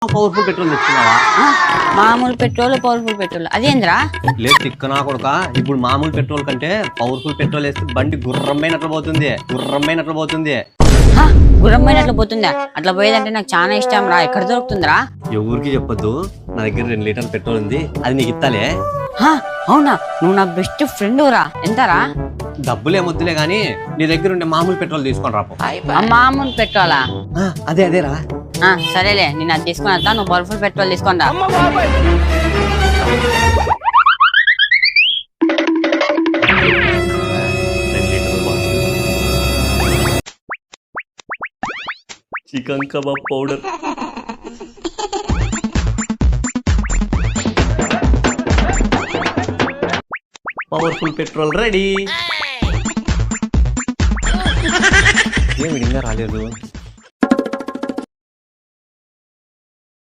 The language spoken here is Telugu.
Powerful petrol తెచ్చుకున్నావా? మామూలు పెట్రోల్ పవర్ఫుల్ పెట్రోల్ అదేంద్రా? లేదు తిక్కనా కొడుక, ఇప్పుడు మామూలు పెట్రోల్ కంటే పవర్ఫుల్ పెట్రోల్ వేస్తే బండి గుర్రమైనట్లు పోతుంది, గుర్రమైనట్లు పోతుంది. గుర్రం పోయినట్లు పోతుందా? అట్లా పోయేదంటే నాకు చాలా ఇష్టం రా. ఎక్కడ దొరుకుతుందిరా? ఎవరికి చెప్పొద్దు, నా దగ్గర 2 లీటర్ల పెట్రోల్ ఉంది, అది నీకు ఇస్తాలే. అవునా? నువ్వు నా బెస్ట్ ఫ్రెండ్ రా. ఎంతరా? డబ్బులే ముద్దులే గానీ నీ దగ్గర ఉండే మామూలు పెట్రోల్ తీసుకొని రాపో. మామూలు పెట్రోలా? అదేరా. సరేలే, నేను అది తీసుకొని వస్తా, నువ్వు పవర్ఫుల్ పెట్రోల్ తీసుకొని రా. Chicken kebab powder, powerful petrol ready. ఏమి ఇంకా రాలేదు.